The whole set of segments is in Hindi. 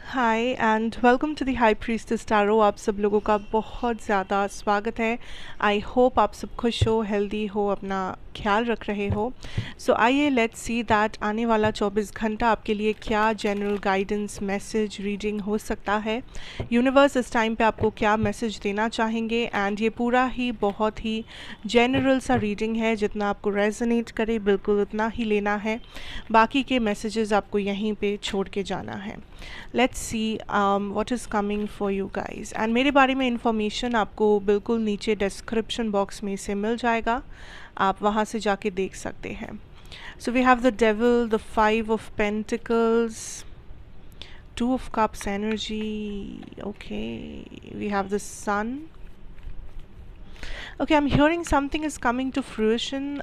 Hi and welcome to the high priestess tarot. आप सब लोगों का बहुत ज़्यादा स्वागत है। आई होप आप सब खुश हो, हेल्दी हो, अपना ख्याल रख रहे हो। सो आइए लेट्स सी दैट आने वाला 24 घंटा आपके लिए क्या जनरल गाइडेंस, मैसेज, रीडिंग हो सकता है। यूनिवर्स इस टाइम पे आपको क्या मैसेज देना चाहेंगे। एंड ये पूरा ही बहुत ही जनरल सा रीडिंग है, जितना आपको रेजोनेट करे बिल्कुल उतना ही लेना है। बाकी के मैसेजेस आपको यहीं पे छोड़ के जाना है। Let's see what is coming for you guys. And मेरे बारे में इंफॉर्मेशन आपको बिल्कुल नीचे डिस्क्रिप्शन बॉक्स में से मिल जाएगा, आप वहाँ से जाके देख सकते हैं। So we have the devil, the 5 of pentacles, 2 of cups energy. Okay, we have the sun. Okay, I am hearing something is coming to fruition.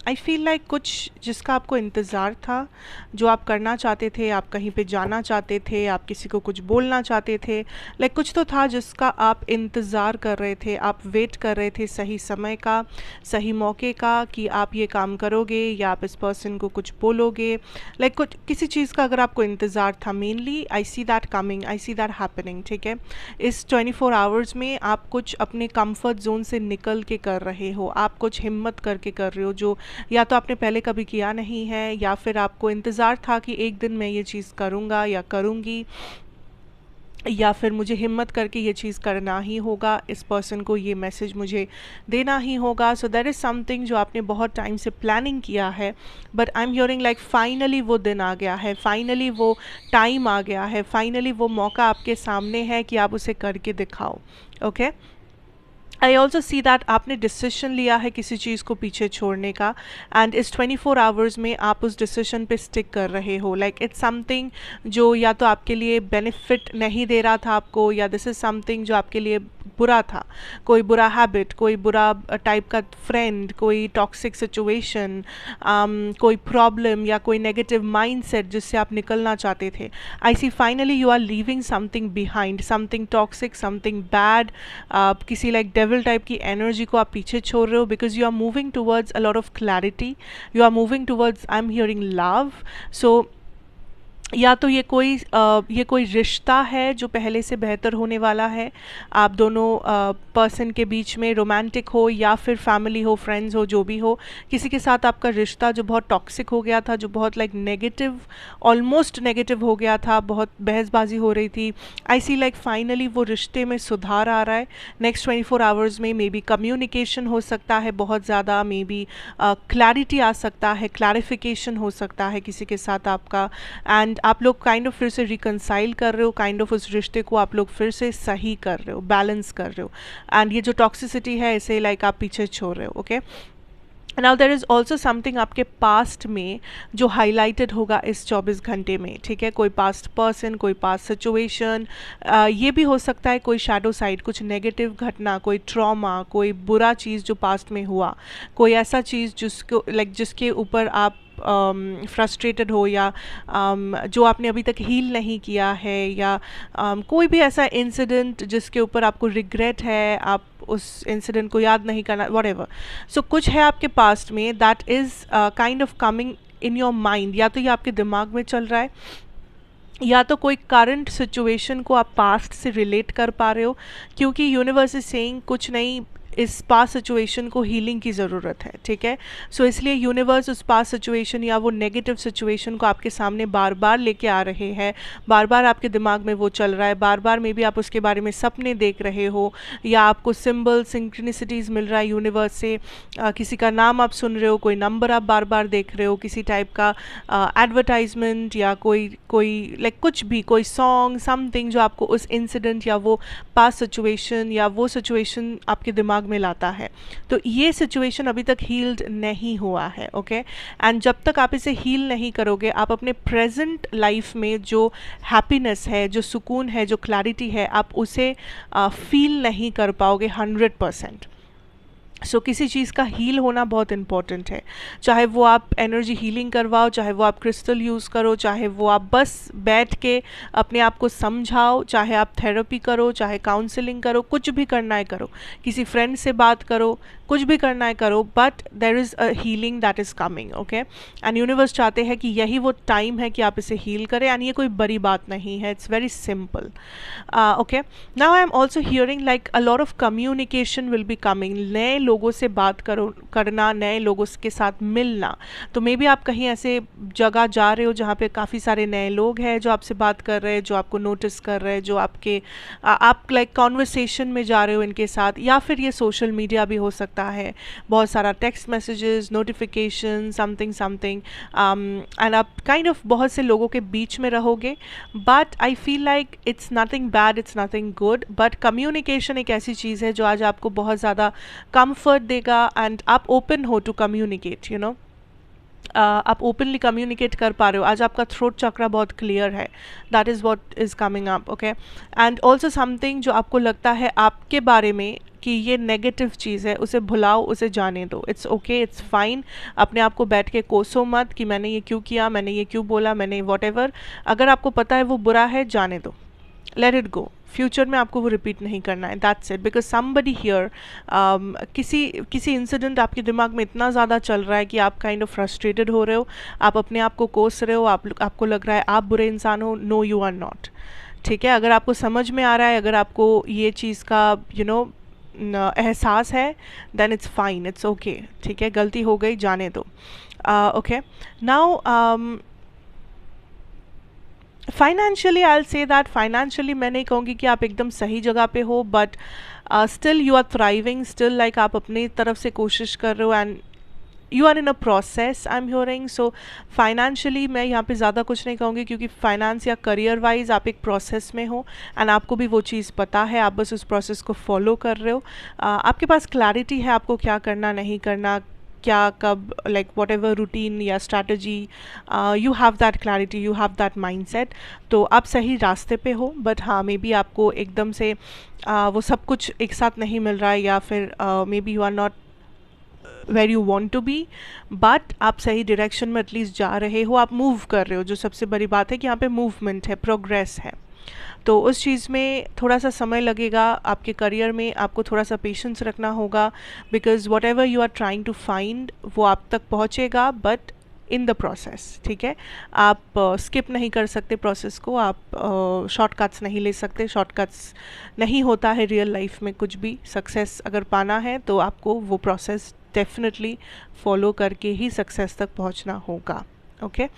I feel like कुछ जिसका आपको इंतज़ार था, जो आप करना चाहते थे, आप कहीं पे जाना चाहते थे, आप किसी को कुछ बोलना चाहते थे, लाइक कुछ तो था जिसका आप इंतज़ार कर रहे थे, आप वेट कर रहे थे सही समय का, सही मौके का, कि आप ये काम करोगे या आप इस पर्सन को कुछ बोलोगे। लाइक कुछ किसी चीज़ का अगर आपको इंतज़ार था, mainly I see that coming, I see that happening. ठीक है, इस 24 आवर्स में आप कुछ अपने कंफर्ट जोन से निकल के कर रहे हो, आप कुछ हिम्मत करके कर रहे हो जो या तो आपने पहले कभी किया नहीं है, या फिर आपको इंतज़ार था कि एक दिन मैं ये चीज़ करूँगा या करूँगी, या फिर मुझे हिम्मत करके ये चीज़ करना ही होगा, इस पर्सन को ये मैसेज मुझे देना ही होगा। सो दैट इज़ समथिंग जो आपने बहुत टाइम से प्लानिंग किया है, but I am hearing like finally वो दिन आ गया है, फाइनली वो टाइम आ गया है, फाइनली वो मौका आपके सामने है कि आप उसे करके दिखाओ। Okay, I also see that आपने डिसीजन लिया है किसी चीज़ को पीछे छोड़ने का, एंड इस 24 आवर्स में आप उस डिसीजन पे स्टिक कर रहे हो। लाइक इट्स समथिंग जो या तो आपके लिए बेनिफिट नहीं दे रहा था आपको, या दिस इज़ समथिंग जो आपके लिए बुरा था, कोई बुरा हैबिट, कोई बुरा टाइप का फ्रेंड, कोई टॉक्सिक सिचुएशन, कोई प्रॉब्लम या कोई नेगेटिव माइंडसेट जिससे आप निकलना चाहते थे। I see finally you are leaving something behind, something toxic, something bad, किसी लाइक डेविल टाइप की एनर्जी को आप पीछे छोड़ रहे हो, because you are moving towards a lot of clarity, you are moving towards, I am hearing love. So या तो ये कोई रिश्ता है जो पहले से बेहतर होने वाला है, आप दोनों पर्सन के बीच में, रोमांटिक हो या फिर फैमिली हो, फ्रेंड्स हो, जो भी हो, किसी के साथ आपका रिश्ता जो बहुत टॉक्सिक हो गया था, जो बहुत लाइक नेगेटिव, ऑलमोस्ट नेगेटिव हो गया था, बहुत बहसबाजी हो रही थी। आई सी लाइक फाइनली वो रिश्ते में सुधार आ रहा है नेक्स्ट 24 आवर्स में। मे बी कम्युनिकेशन हो सकता है बहुत ज़्यादा, मे बी क्लैरिटी आ सकता है, क्लैरिफिकेशन हो सकता है किसी के साथ आपका, एंड आप लोग काइंड ऑफ फिर से रिकनसाइल कर रहे हो, काइंड ऑफ उस रिश्ते को आप लोग फिर से सही कर रहे हो, बैलेंस कर रहे हो, एंड ये जो टॉक्सिसिटी है इसे लाइक आप पीछे छोड़ रहे हो। Okay, now there is also something आपके पास्ट में जो हाईलाइटेड होगा इस 24 घंटे में। ठीक है, कोई पास्ट पर्सन, कोई पास्ट सिचुएशन, ये भी हो सकता है कोई शैडो साइड, कुछ नेगेटिव घटना, कोई ट्रॉमा, कोई बुरा चीज़ जो पास्ट में हुआ, कोई ऐसा चीज़ जिसको लाइक जिसके ऊपर आप फ्रस्ट्रेटेड हो, या जो आपने अभी तक हील नहीं किया है, या कोई भी ऐसा इंसिडेंट जिसके ऊपर आपको रिग्रेट है, आप उस इंसिडेंट को याद नहीं करना, व्हाटएवर। सो कुछ है आपके पास्ट में that is kind of coming in your mind, या तो ये आपके दिमाग में चल रहा है, या तो कोई करंट सिचुएशन को आप पास्ट से रिलेट कर पा रहे हो, क्योंकि यूनिवर्स इज सेइंग कुछ नहीं, इस पास्ट सिचुएशन को हीलिंग की ज़रूरत है। ठीक है, सो इसलिए यूनिवर्स उस पास्ट सिचुएशन या वो नेगेटिव सिचुएशन को आपके सामने बार बार लेके आ रहे हैं, बार बार आपके दिमाग में वो चल रहा है, बार बार मे बी आप उसके बारे में सपने देख रहे हो, या आपको सिंबल, सिंक्रोनिसिटीज़ मिल रहा है यूनिवर्स से, किसी का नाम आप सुन रहे हो, कोई नंबर आप बार बार देख रहे हो, किसी टाइप का एडवर्टाइजमेंट, या कोई कोई लाइक कुछ भी, कोई सॉन्ग, समथिंग जो आपको उस इंसिडेंट या वो पास्ट सिचुएशन या वो सिचुएशन आपके दिमाग में लाता है। तो ये सिचुएशन अभी तक हील्ड नहीं हुआ है। ओके, एंड जब तक आप इसे हील नहीं करोगे, आप अपने प्रेजेंट लाइफ में जो हैप्पीनेस है, जो सुकून है, जो क्लैरिटी है, आप उसे फील नहीं कर पाओगे 100%। सो किसी चीज़ का हील होना बहुत इंपॉर्टेंट है, चाहे वो आप एनर्जी हीलिंग करवाओ, चाहे वो आप क्रिस्टल यूज़ करो, चाहे वो आप बस बैठ के अपने आप को समझाओ, चाहे आप थेरेपी करो, चाहे काउंसलिंग करो, कुछ भी करना है करो, किसी फ्रेंड से बात करो, कुछ भी करना है करो, but there is a healing that is coming, okay. And universe चाहते हैं कि यही वो टाइम है कि आप इसे हील करें, एंड ये कोई बड़ी बात नहीं है, it's very simple, okay. Now I am also hearing like a lot of communication will be coming, नए लोगों से बात करना, नए लोगों के साथ मिलना। तो मे बी आप कहीं ऐसे जगह जा रहे हो जहाँ पे काफ़ी सारे नए लोग हैं जो आपसे बात कर रहे हैं, जो आपको नोटिस कर रहे हैं, जो आपके आप लाइक कॉन्वर्सेशन में जा रहे हो इनके साथ, या फिर ये सोशल मीडिया भी हो सकता है, बहुत सारा text messages, notification, something something, and आप काइंड ऑफ बहुत से लोगों के बीच में रहोगे, but I feel like it's nothing bad, it's nothing good, but communication एक ऐसी चीज़ है जो आज आपको बहुत ज़्यादा कंफर्ट देगा, एंड आप ओपन हो टू कम्युनिकेट, यू नो, आप ओपनली कम्युनिकेट कर पा रहे हो। आज आपका थ्रोट चक्रा बहुत क्लियर है, that is what is coming up, okay. And also something जो आपको लगता है आपके बारे में कि ये नेगेटिव चीज़ है, उसे भुलाओ, उसे जाने दो, इट्स ओके, इट्स फाइन। अपने आप को बैठ के कोसो मत कि मैंने ये क्यों किया, मैंने ये क्यों बोला, मैंने वॉट, अगर आपको पता है वो बुरा है, जाने दो, लेट इट गो। फ्यूचर में आपको वो रिपीट नहीं करना है, that's it, because somebody here, किसी इंसिडेंट आपके दिमाग में इतना ज़्यादा चल रहा है कि आप काइंड ऑफ फ्रस्ट्रेटेड हो रहे हो, आप अपने आप को कोस रहे हो, आपको लग रहा है आप बुरे इंसान हो। नो, यू आर नॉट, ठीक है। अगर आपको समझ में आ रहा है, अगर आपको ये चीज़ का यू नो एहसास है, then it's fine, it's okay, ठीक है, गलती हो गई, जाने दो, okay. Now financially I will say that, financially मैं नहीं कहूँगी कि आप एकदम सही जगह पे हो, but still you are thriving, still like आप अपनी तरफ से कोशिश कर रहे हो, and you are in a process, I am hearing. So financially मैं यहाँ पे ज़्यादा कुछ नहीं कहूँगी, क्योंकि फाइनेंस या करियर वाइज आप एक प्रोसेस में हो, एंड आपको भी वो चीज़ पता है, आप बस उस प्रोसेस को फॉलो कर रहे हो, आपके पास क्लैरिटी है आपको क्या करना, नहीं करना, क्या कब, लाइक वॉट एवर रूटीन या strategy, you have that clarity, you have that mindset, तो आप सही रास्ते पे हो। बट हाँ, मे बी आपको एकदम से वो सब कुछ एक साथ नहीं मिल रहा है, या फिर maybe you are not where you want to be, but आप सही डायरेक्शन में एटलीस्ट जा रहे हो, आप मूव कर रहे हो, जो सबसे बड़ी बात है कि यहाँ पे मूवमेंट है, प्रोग्रेस है। तो उस चीज़ में थोड़ा सा समय लगेगा, आपके करियर में आपको थोड़ा सा पेशेंस रखना होगा, because whatever you are trying to find वो आप तक पहुँचेगा, बट इन द प्रोसेस, ठीक है। आप स्किप नहीं कर सकते प्रोसेस को, आप शॉर्टकट्स नहीं ले सकते, शॉर्टकट्स नहीं होता है रियल लाइफ में कुछ भी। सक्सेस अगर पाना है तो आपको वो प्रोसेस डेफिनेटली फॉलो करके ही सक्सेस तक पहुंचना होगा, okay.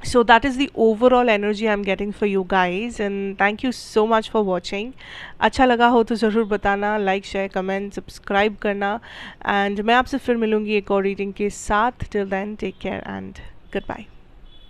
So that is the overall energy I'm getting for you guys, and thank you so much for watching. अच्छा लगा हो तो ज़रूर बताना, लाइक शेयर कमेंट सब्सक्राइब करना, एंड मैं आपसे फिर मिलूँगी एक और रीडिंग के साथ। Till then take care and good bye.